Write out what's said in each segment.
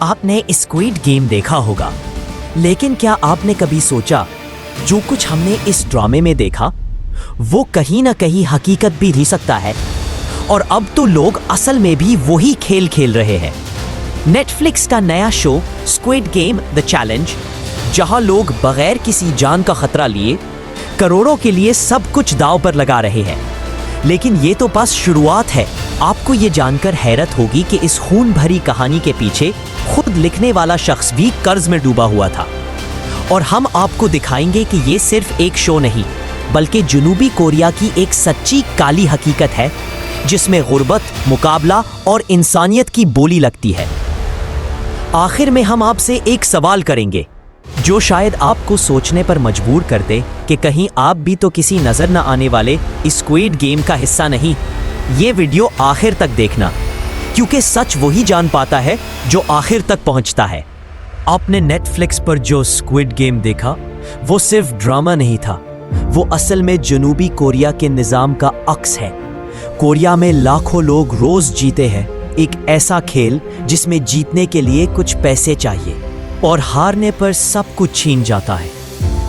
आपने squid game देखा होगा, लेकिन क्या आपने कभी सोचा जो कुछ हमने इस ड्रामे में देखा वो कहीं ना कहीं हकीकत भी हो सकता है। और अब तो लोग असल में भी वही खेल खेल रहे हैं। नेटफ्लिक्स का नया show squid game the challenge, जहां लोग बगैर किसी जान का खतरा लिए करोड़ों के लिए सब कुछ दांव पर लगा रहे हैं। लेकिन ये तो बस शुरुआत है। आपको ये जानकर हैरत होगी कि इस खून भरी कहानी के पीछे खुद लिखने वाला शख्स भी कर्ज में डूबा हुआ था। और हम आपको दिखाएंगे कि ये सिर्फ एक शो नहीं, बल्कि जनूबी कोरिया की एक सच्ची काली हकीकत है, जिसमें गुर्बत, मुकाबला और इंसानियत की बोली लगती है। आखिर में हम आपसे एक सवाल करेंगे जो शायद आपको सोचने पर मजबूर कर दे कि कहीं आप भी तो किसी नजर न आने वाले स्क्विड गेम का हिस्सा नहीं। ये वीडियो आखिर तक देखना, क्योंकि सच वही जान पाता है जो आखिर तक पहुंचता है। आपने नेटफ्लिक्स पर जो स्क्विड गेम देखा वो सिर्फ ड्रामा नहीं था, वो असल में जनूबी कोरिया के निजाम का अक्स है। कोरिया में लाखों लोग रोज जीते हैं एक ऐसा खेल जिसमें जीतने के लिए कुछ पैसे चाहिए और हारने पर सब कुछ छीन जाता है।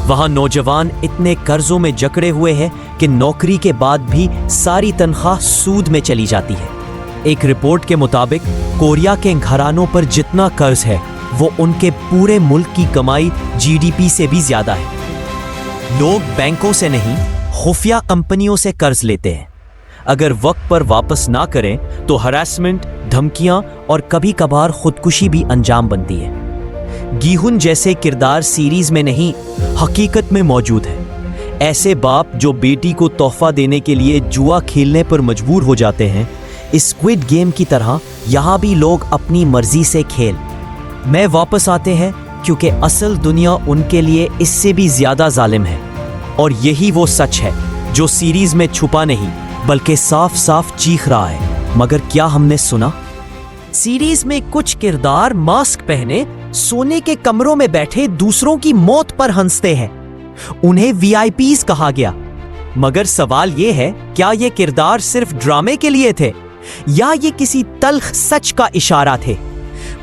वहां नौजवान इतने कर्जों में जकड़े हुए हैं कि नौकरी के बाद भी सारी तनख्वाह सूद में चली जाती है। एक रिपोर्ट के मुताबिक कोरिया के घरानों पर जितना कर्ज है वो उनके पूरे मुल्क की कमाई जीडीपी से भी ज्यादा है। लोग बैंकों से नहीं, खुफिया कंपनियों से कर्ज लेते हैं। अगर वक्त पर वापस ना करें तो हरासमेंट, धमकियां और कभी कभार खुदकुशी भी अंजाम बनती है। गीहुन जैसे किरदार सीरीज में नहीं, हकीकत में मौजूद है। ऐसे बाप जो बेटी को तोहफा देने के लिए जुआ खेलने पर मजबूर हो जाते हैं। स्क्विड गेम की तरह यहाँ भी लोग अपनी मर्जी से खेल में वापस आते हैं, क्योंकि असल दुनिया उनके लिए इससे भी ज्यादा जालिम है। और यही वो सच है जो सीरीज में छुपा नहीं बल्कि साफ साफ चीख रहा है। मगर क्या हमने सुना? सीरीज में कुछ किरदार मास्क पहने सोने के कमरों में बैठे दूसरों की मौत पर हंसते हैं। उन्हें वीआईपीज कहा गया। मगर सवाल यह है, क्या ये किरदार सिर्फ ड्रामे के लिए थे या ये किसी तल्ख सच का इशारा थे?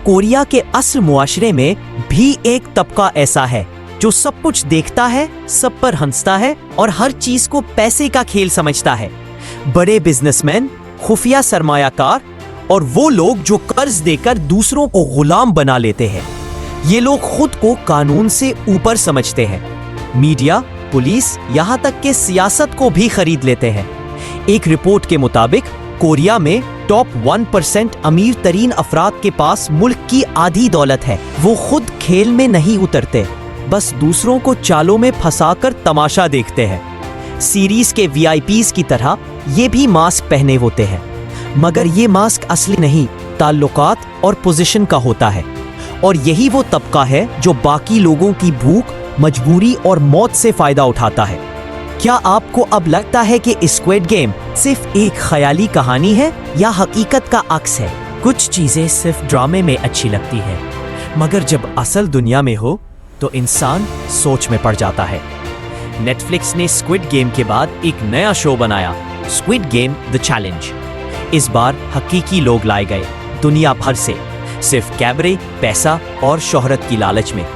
कोरिया के असल मुआशरे में भी एक तबका ऐसा है जो सब कुछ देखता है, सब पर हंसता है और हर चीज को पैसे का खेल समझता है। बड़े बिजनेसमैन, खुफिया सरमायाकार और वो लोग जो कर्ज देकर दूसरों को गुलाम बना लेते हैं। ये लोग खुद को कानून से ऊपर समझते हैं। मीडिया, पुलिस, यहाँ तक कि सियासत को भी खरीद लेते हैं। एक रिपोर्ट के मुताबिक कोरिया में टॉप 1% अमीर तरीन अफराद के पास मुल्क की आधी दौलत है। वो खुद खेल में नहीं उतरते, बस दूसरों को चालों में फंसाकर तमाशा देखते हैं। सीरीज के वीआईपीज की तरह ये भी मास्क पहने होते हैं, मगर ये मास्क असली नहीं, ताल्लुकात और पोजीशन का होता है। और यही वो तबका है जो बाकी लोगों की भूख, मजबूरी और मौत से फायदा उठाता है। क्या आपको अब लगता है कि स्क्विड गेम सिर्फ एक ख्याली कहानी है या हकीकत का अक्स है? कुछ चीजें सिर्फ ड्रामे में अच्छी लगती है, मगर जब असल दुनिया में हो तो इंसान सोच में पड़ जाता है। नेटफ्लिक्स ने स्क्विड गेम के बाद एक नया शो बनाया, स्क्विड गेम द चैलेंज। इस बार हकीकी लोग लाए गए दुनिया भर से, सिर्फ कैमरे, पैसा और शोहरत की लालच में।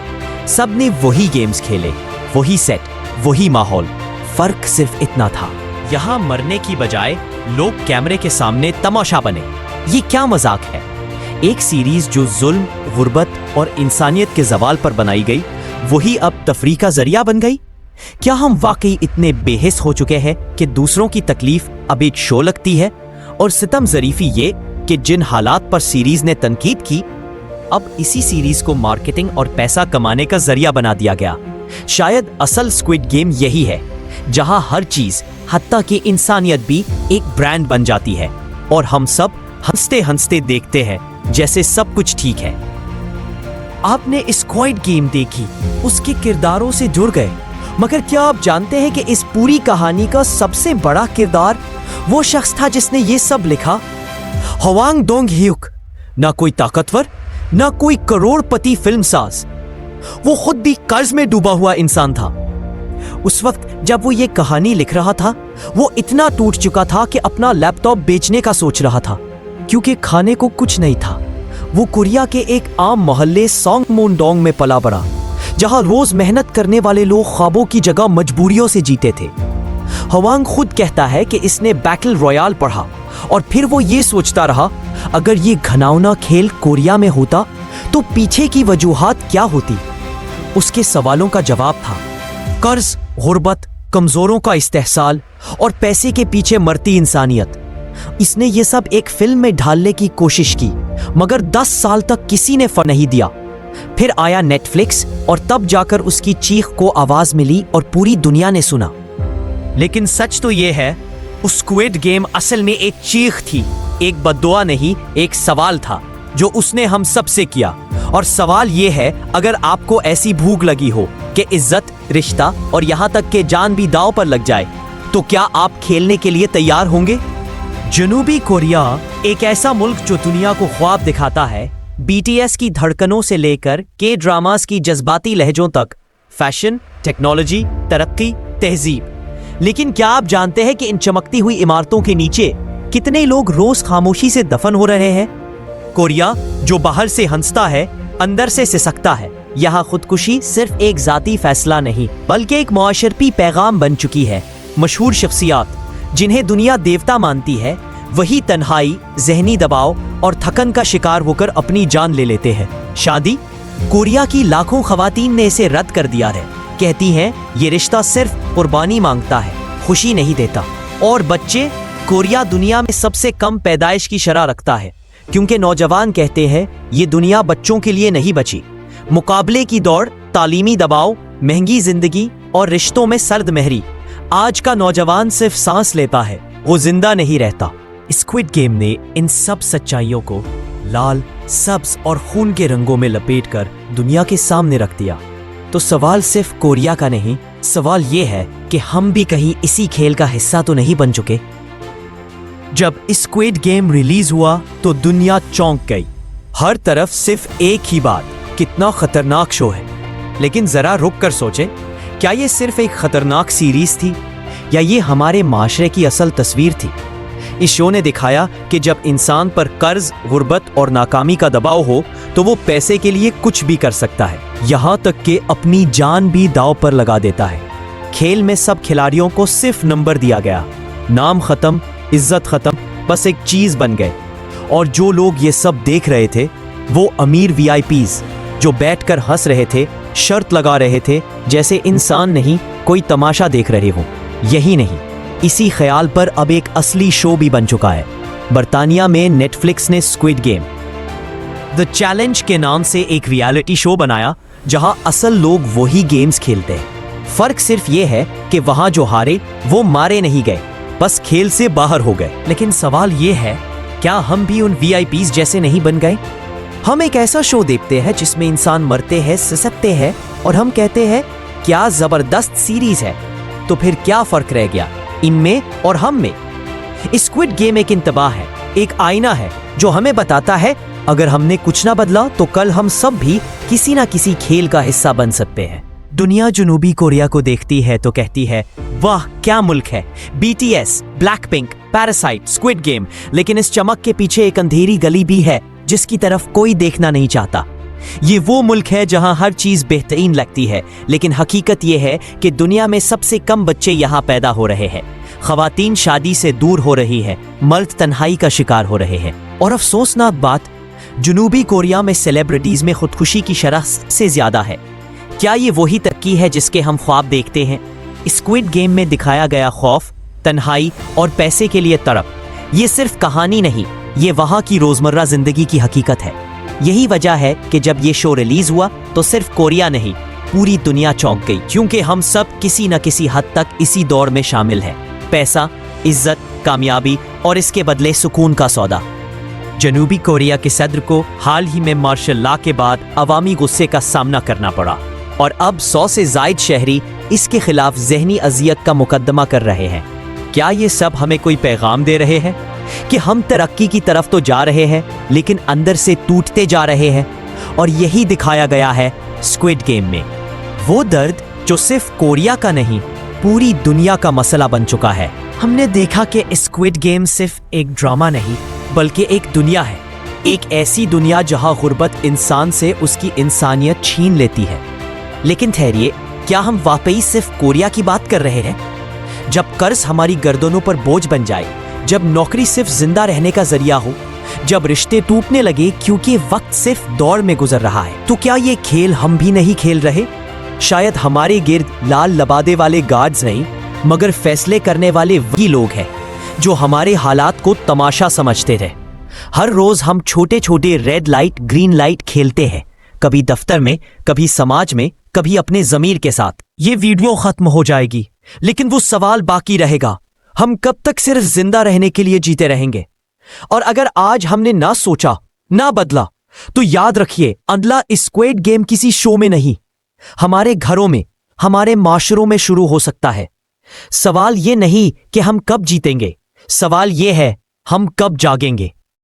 सब ने वही गेम्स खेले, वही सेट, वही माहौल। फर्क सिर्फ इतना था, यहाँ मरने की बजाय लोग कैमरे के सामने तमाशा बने। ये क्या मजाक है? एक सीरीज जो जुल्म, गुर्बत और इंसानियत के जवाल पर बनाई गई, वही अब तफरीह का जरिया बन गई। क्या हम वाकई इतने बेहिस हो चुके हैं कि दूसरों की तकलीफ अब एक शो लगती है? और सितम ज़रीफी ये कि जिन हालात पर सीरीज ने तनकीद की, अब इसी सीरीज को मार्केटिंग और पैसा कमाने का जरिया बना दिया गया। शायद असल स्क्विड गेम यही है, जहां हर चीज, हत्ता कि इंसानियत भी एक ब्रांड बन जाती है और हम सब हंसते हंसते देखते हैं जैसे सब कुछ ठीक है। आपने स्क्विड गेम देखी, उसके किरदारों से जुड़ गए, मगर क्या आप जानते हैं कि इस पूरी कहानी का सबसे बड़ा किरदार वो शख्स था जिसने ये सब लिखा? हवांग डोंग ह्यूक। ना कोई ताकतवर, ना कोई करोड़पति फिल्मसाज, वो खुद भी कर्ज में डूबा हुआ इंसान था। उस वक्त जब वो ये कहानी लिख रहा था, वो इतना टूट चुका था कि अपना लैपटॉप बेचने का सोच रहा था, क्योंकि खाने को कुछ नहीं था। वो कोरिया के एक आम मोहल्ले सोंगमुंडोंग में पला बड़ा, जहां रोज मेहनत करने वाले लोग ख्वाबों की जगह मजबूरियों से जीते थे। हवांग खुद कहता है कि इसने बैटल रॉयल पढ़ा और फिर वो ये सोचता रहा, अगर ये घनाउना खेल कोरिया में होता तो पीछे की वजूहात क्या होती। उसके सवालों का जवाब था कर्ज, गुर्बत, कमजोरों का इस्तेहसाल और पैसे के पीछे मरती इंसानियत। इसने ये सब एक फिल्म में ढालने की कोशिश की, मगर 10 साल तक किसी ने फल नहीं दिया। फिर आया नेटफ्लिक्स और तब जाकर उसकी चीख को आवाज मिली और पूरी दुनिया ने सुना। लेकिन सच तो ये है, उस स्क्विड गेम असल में एक चीख थी, एक बद्दुआ नहीं, एक सवाल था जो उसने हम सब से किया। और सवाल ये है, अगर आपको ऐसी भूख लगी हो कि इज्जत, रिश्ता और यहाँ तक के जान भी दांव पर लग जाए, तो क्या आप खेलने के लिए तैयार होंगे? जनूबी कोरिया एक ऐसा मुल्क जो दुनिया को ख्वाब दिखाता है, बीटीएस की धड़कनों से लेकर के ड्रामास की जज्बाती लहजों तक, फैशन, टेक्नोलॉजी, तरक्की, तहजीब। लेकिन क्या आप जानते हैं कि इन चमकती हुई इमारतों के नीचे कितने लोग रोज खामोशी से दफन हो रहे हैं? कोरिया जो बाहर से हंसता है, अंदर से सिसकता है। यहाँ खुदकुशी सिर्फ एक जाती फैसला नहीं, बल्कि एक मुआशरती पैगाम बन चुकी है। मशहूर शख्सियात जिन्हें दुनिया देवता मानती है, वही तन्हाई, जहनी दबाव और थकन का शिकार होकर अपनी जान ले लेते हैं। शादी, कोरिया की लाखों खवातीन ने इसे रद्द कर दिया है। कहती हैं ये रिश्ता सिर्फ कुर्बानी मांगता है, खुशी नहीं देता। और बच्चे, कोरिया दुनिया में सबसे कम पैदाइश की शरह रखता है, क्योंकि नौजवान कहते हैं ये दुनिया बच्चों के लिए नहीं बची। मुकाबले की दौड़, तालीमी दबाव, महंगी जिंदगी और रिश्तों में सर्द महरी। आज का नौजवान सिर्फ सांस लेता है, वो जिंदा नहीं रहता। स्क्विड गेम ने इन सब सच्चाइयों को लाल, सब्ज और खून के रंगों में लपेटकर दुनिया के सामने रख दिया। तो सवाल सिर्फ कोरिया का नहीं, सवाल ये है कि हम भी कहीं इसी खेल का हिस्सा तो नहीं बन चुके? जब स्क्विड गेम रिलीज हुआ तो दुनिया चौंक गई। हर तरफ सिर्फ एक ही बात, कितना खतरनाक शो है। लेकिन जरा रुक कर सोचे, क्या ये सिर्फ एक खतरनाक सीरीज थी या ये हमारे माशरे की असल तस्वीर थी? इस शो ने दिखाया कि जब इंसान पर कर्ज, गुर्बत और नाकामी का दबाव हो तो वो पैसे के लिए कुछ भी कर सकता है, यहाँ तक कि अपनी जान भी दांव पर लगा देता है। खेल में सब खिलाड़ियों को सिर्फ नंबर दिया गया, नाम खत्म, इज्जत खत्म, बस एक चीज बन गए। और जो लोग ये सब देख रहे थे, वो अमीर वीआईपीज जो बैठकर हंस रहे थे, शर्त लगा रहे थे जैसे इंसान नहीं, कोई तमाशा देख रहे हो। यही नहीं, इसी ख्याल पर अब एक असली शो भी बन चुका है। बर्तानिया में नेटफ्लिक्स ने स्क्विड गेम द चैलेंज के नाम से एक रियलिटी शो बनाया, जहां असल लोग वही गेम्स खेलते हैं। फर्क सिर्फ ये है कि वहां जो हारे वो मारे नहीं गए, बस खेल से बाहर हो गए। लेकिन सवाल ये है, क्या हम भी उन वीआईपीज जैसे नहीं बन गए? हम एक ऐसा शो देखते हैं जिसमें इंसान मरते हैं, सिसकते हैं और हम कहते हैं क्या जबरदस्त सीरीज है। तो फिर क्या फर्क रह गया इनमें और हम में? स्क्विड गेम एक इंतबाह है, एक आईना है जो हमें बताता है अगर हमने कुछ ना बदला तो कल हम सब भी किसी ना किसी खेल का हिस्सा बन सकते हैं। दुनिया जनूबी कोरिया को देखती है तो कहती है वाह क्या मुल्क है, BTS, Blackpink, parasite, squid game. लेकिन इस चमक के पीछे एक अंधेरी गली भी है जिसकी तरफ कोई देखना नहीं चाहता। ये वो मुल्क है जहां हर चीज बेहतरीन लगती है, लेकिन हकीकत ये है कि दुनिया में सबसे कम बच्चे यहाँ पैदा हो रहे हैं। खवातीन शादी से दूर हो रही है, मर्द तन्हाई का शिकार हो रहे हैं। और अफसोसनाक बात, जनूबी कोरिया में सेलिब्रिटीज में खुदकुशी की शरह से ज्यादा है। क्या ये वही तरक्की है जिसके हम ख्वाब देखते हैं? स्क्विड गेम में दिखाया गया खौफ, तन्हाई और पैसे के लिए तड़प, ये सिर्फ कहानी नहीं, ये वहाँ की रोजमर्रा जिंदगी की हकीकत है। यही वजह है कि जब ये शो रिलीज हुआ तो सिर्फ कोरिया नहीं, पूरी दुनिया चौंक गई, क्योंकि हम सब किसी न किसी हद तक इसी दौड़ में शामिल हैं। पैसा, इज्जत, कामयाबी और इसके बदले सुकून का सौदा। जनूबी कोरिया के सदर को हाल ही में मार्शल लॉ के बाद अवामी गुस्से का सामना करना पड़ा और अब 100 से जायद शहरी इसके खिलाफ जहनी अजियत का मुकदमा कर रहे हैं। क्या ये सब हमें कोई पैगाम दे रहे हैं कि हम तरक्की की तरफ तो जा रहे हैं लेकिन अंदर से टूटते जा रहे हैं? और यही दिखाया गया है स्क्विड गेम में, वो दर्द जो सिर्फ कोरिया का नहीं, पूरी दुनिया का मसला बन चुका है। हमने देखा कि स्क्विड गेम सिर्फ एक ड्रामा नहीं बल्कि एक दुनिया है एक ऐसी दुनिया जहां गुर्बत इंसान से उसकी इंसानियत छीन लेती है। लेकिन ठहरिए, क्या हम वाकई सिर्फ कोरिया की बात कर रहे हैं? जब कर्ज हमारी गर्दनों पर बोझ बन जाए, जब नौकरी सिर्फ जिंदा रहने का जरिया हो, जब रिश्ते टूटने लगे क्योंकि वक्त सिर्फ दौड़ में गुजर रहा है, तो क्या ये खेल हम भी नहीं खेल रहे? शायद हमारे गिर्द लाल लबादे वाले गार्ड्स नहीं, मगर फैसले करने वाले वही लोग हैं जो हमारे हालात को तमाशा समझते थे। हर रोज हम छोटे छोटे रेड लाइट ग्रीन लाइट खेलते हैं, कभी दफ्तर में, कभी समाज में, कभी अपने जमीर के साथ। ये वीडियो खत्म हो जाएगी, लेकिन वो सवाल बाकी रहेगा, हम कब तक सिर्फ जिंदा रहने के लिए जीते रहेंगे? और अगर आज हमने ना सोचा, ना बदला, तो याद रखिए, अगला स्क्विड गेम किसी शो में नहीं, हमारे घरों में, हमारे माशरों में शुरू हो सकता है। सवाल ये नहीं कि हम कब जीतेंगे, सवाल ये है हम कब जागेंगे।